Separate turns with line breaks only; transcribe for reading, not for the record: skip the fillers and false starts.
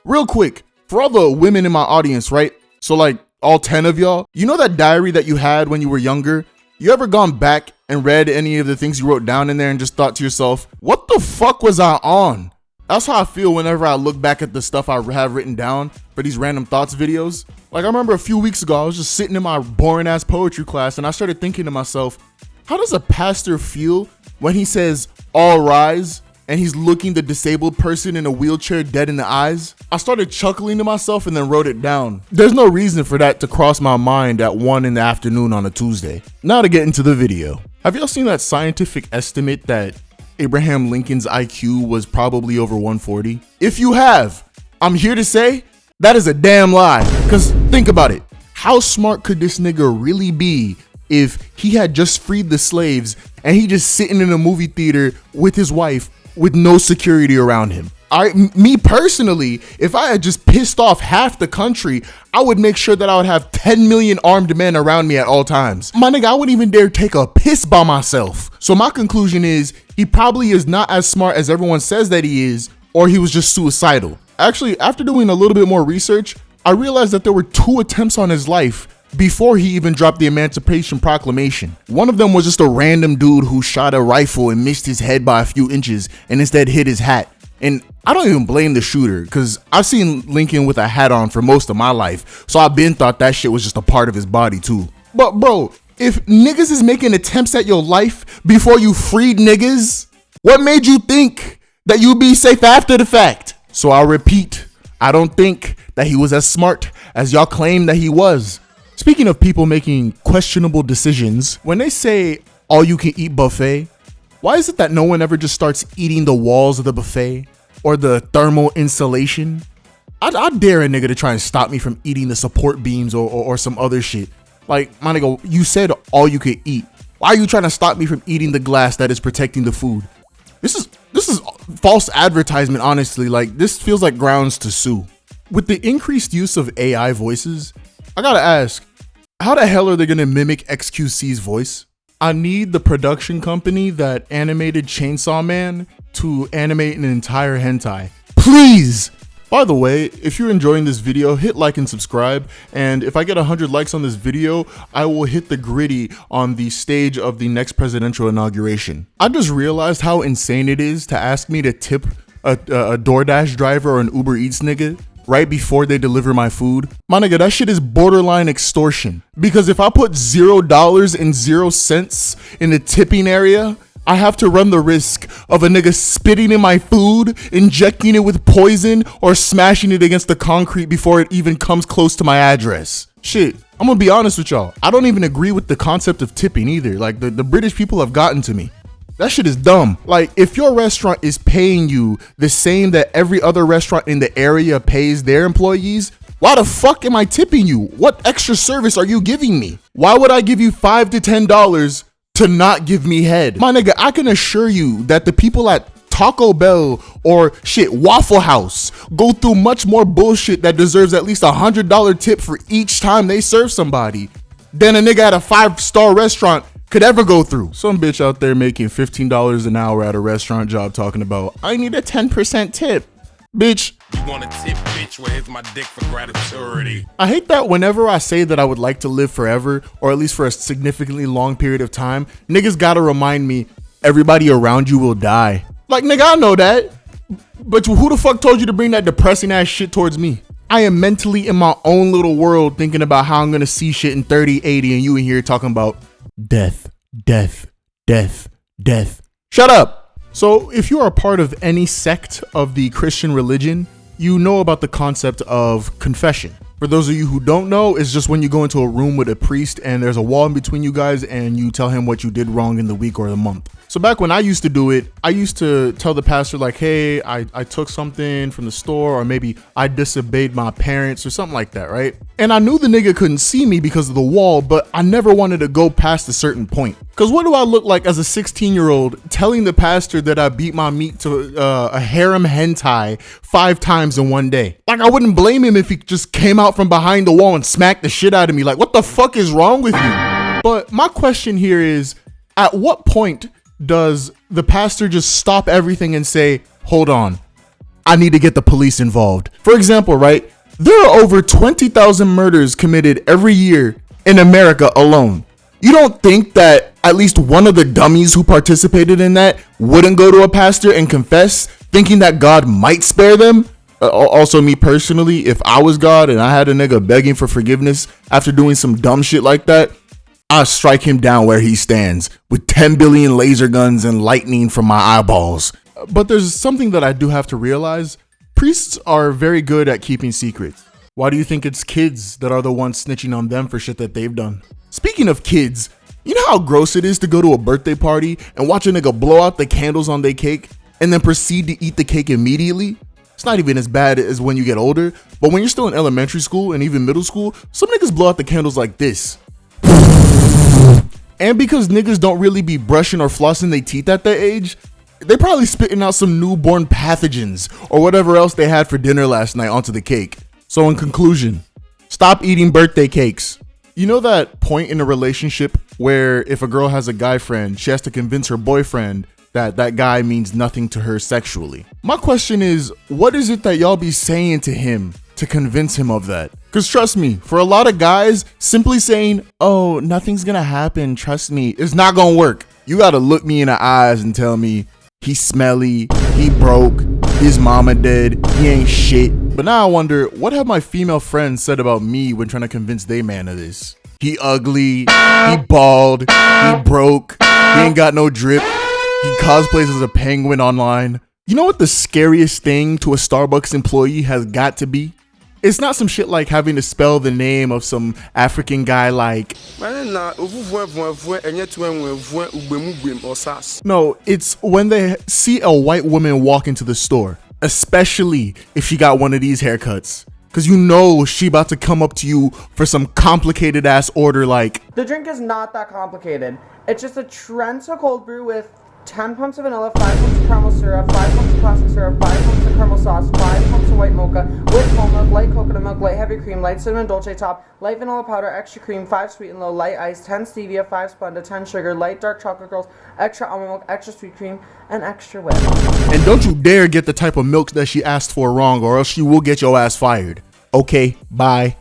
Real quick, for all the women in my audience, right? So like all 10 of y'all, you know that diary that you had when you were younger? You ever gone back and read any of the things you wrote down in there and just thought to yourself, what the fuck was I on? That's how I feel whenever I look back at the stuff I have written down for these random thoughts videos. Like I remember a few weeks ago, I was just sitting in my boring ass poetry class and I started thinking to myself, how does a pastor feel when he says, all rise, and he's looking the disabled person in a wheelchair dead in the eyes? I started chuckling to myself and then wrote it down. There's no reason for that to cross my mind at 1 in the afternoon on a Tuesday. Now to get into the video. Have y'all seen that scientific estimate that Abraham Lincoln's IQ was probably over 140? If you have, I'm here to say that is a damn lie. Cause think about it. How smart could this nigga really be if he had just freed the slaves and he just sitting in a movie theater with his wife with no security around him? Me personally, if I had just pissed off half the country, I would make sure that I would have 10 million armed men around me at all times. My nigga, I wouldn't even dare take a piss by myself. So my conclusion is he probably is not as smart as everyone says that he is, or he was just suicidal. Actually, after doing a little bit more research, I realized that there were 2 attempts on his life before he even dropped the Emancipation Proclamation. One of them was just a random dude who shot a rifle and missed his head by a few inches and instead hit his hat. And I don't even blame the shooter because I've seen Lincoln with a hat on for most of my life, so I've been thought that shit was just a part of his body too. But bro, if niggas is making attempts at your life before you freed niggas, what made you think that you'd be safe after the fact? So I'll repeat, I don't think that he was as smart as y'all claim that he was. Speaking of people making questionable decisions, when they say all you can eat buffet, why is it that no one ever just starts eating the walls of the buffet or the thermal insulation? I dare a nigga to try and stop me from eating the support beams or some other shit. Like, my nigga, you said all you could eat. Why are you trying to stop me from eating the glass that is protecting the food? This is false advertisement, honestly. Like, this feels like grounds to sue. With the increased use of AI voices, I gotta ask, how the hell are they gonna mimic XQC's voice? I need the production company that animated Chainsaw Man to animate an entire hentai. Please! By the way, if you're enjoying this video, hit like and subscribe. And if I get 100 likes on this video, I will hit the gritty on the stage of the next presidential inauguration. I just realized how insane it is to ask me to tip a DoorDash driver or an Uber Eats nigga right before they deliver my food. My nigga, that shit is borderline extortion. Because if I put $0 and 0 cents in the tipping area, I have to run the risk of a nigga spitting in my food, injecting it with poison, or smashing it against the concrete before it even comes close to my address. Shit, I'm gonna be honest with y'all. I don't even agree with the concept of tipping either. Like, the British people have gotten to me. That shit is dumb. Like, if your restaurant is paying you the same that every other restaurant in the area pays their employees, why the fuck am I tipping you? What extra service are you giving me? Why would I give you $5 to $10 to not give me head? My nigga, I can assure you that the people at Taco Bell or shit Waffle House go through much more bullshit that deserves at least $100 tip for each time they serve somebody than a nigga at a 5-star restaurant could ever go through. Some bitch out there making $15 an hour at a restaurant job talking about, I need a 10% tip. Bitch.
You want a tip, bitch? Where's my dick for gratitude?
I hate that whenever I say that I would like to live forever, or at least for a significantly long period of time, niggas gotta remind me, everybody around you will die. Like, nigga, I know that. But who the fuck told you to bring that depressing ass shit towards me? I am mentally in my own little world thinking about how I'm gonna see shit in 3080 and you in here talking about death, death, death, death. Shut up. So if you are a part of any sect of the Christian religion, you know about the concept of confession. For those of you who don't know, it's just when you go into a room with a priest and there's a wall in between you guys and you tell him what you did wrong in the week or the month. So back when I used to do it, I used to tell the pastor like, hey, I took something from the store, or maybe I disobeyed my parents or something like that, right? And I knew the nigga couldn't see me because of the wall, but I never wanted to go past a certain point. Cause what do I look like as a 16-year-old telling the pastor that I beat my meat to a harem hentai 5 times in one day? Like, I wouldn't blame him if he just came out from behind the wall and smacked the shit out of me. Like, what the fuck is wrong with you? But my question here is, at what point does the pastor just stop everything and say, hold on, I need to get the police involved. For example, right? There are over 20,000 murders committed every year in America alone. You don't think that at least one of the dummies who participated in that wouldn't go to a pastor and confess, thinking that God might spare them? Also, me personally, if I was God and I had a nigga begging for forgiveness after doing some dumb shit like that, I'd strike him down where he stands with 10 billion laser guns and lightning from my eyeballs. But there's something that I do have to realize. Priests are very good at keeping secrets. Why do you think it's kids that are the ones snitching on them for shit that they've done? Speaking of kids, you know how gross it is to go to a birthday party and watch a nigga blow out the candles on their cake and then proceed to eat the cake immediately? It's not even as bad as when you get older, but when you're still in elementary school and even middle school, some niggas blow out the candles like this. And because niggas don't really be brushing or flossing their teeth at that age, they probably spitting out some newborn pathogens or whatever else they had for dinner last night onto the cake. So in conclusion, stop eating birthday cakes. You know that point in a relationship where if a girl has a guy friend, she has to convince her boyfriend that that guy means nothing to her sexually. My question is, what is it that y'all be saying to him to convince him of that? Because trust me, for a lot of guys, simply saying, oh, nothing's gonna happen, trust me, is not gonna work. You gotta look me in the eyes and tell me he's smelly, he broke, his mama dead, he ain't shit. But now I wonder, what have my female friends said about me when trying to convince they man of this? He ugly, he bald, he broke, he ain't got no drip, he cosplays as a penguin online. You know what the scariest thing to a Starbucks employee has got to be? It's not some shit like having to spell the name of some African guy like... No, it's when they see a white woman walk into the store, especially if she got one of these haircuts. Cause you know she about to come up to you for some complicated ass order like...
The drink is not that complicated. It's just a Trento cold brew with 10 pumps of vanilla, 5 pumps of caramel syrup, 5 pumps of classic syrup, 5 pumps of caramel sauce, 5 pumps of white mocha, with whole milk, light coconut milk, light heavy cream, light cinnamon dolce top, light vanilla powder, extra cream, 5 sweet and low, light ice, 10 stevia, 5 Splenda, 10 sugar, light dark chocolate girls, extra almond milk, extra sweet cream, and extra whip.
And don't you dare get the type of milk that she asked for wrong, or else she will get your ass fired. Okay, bye.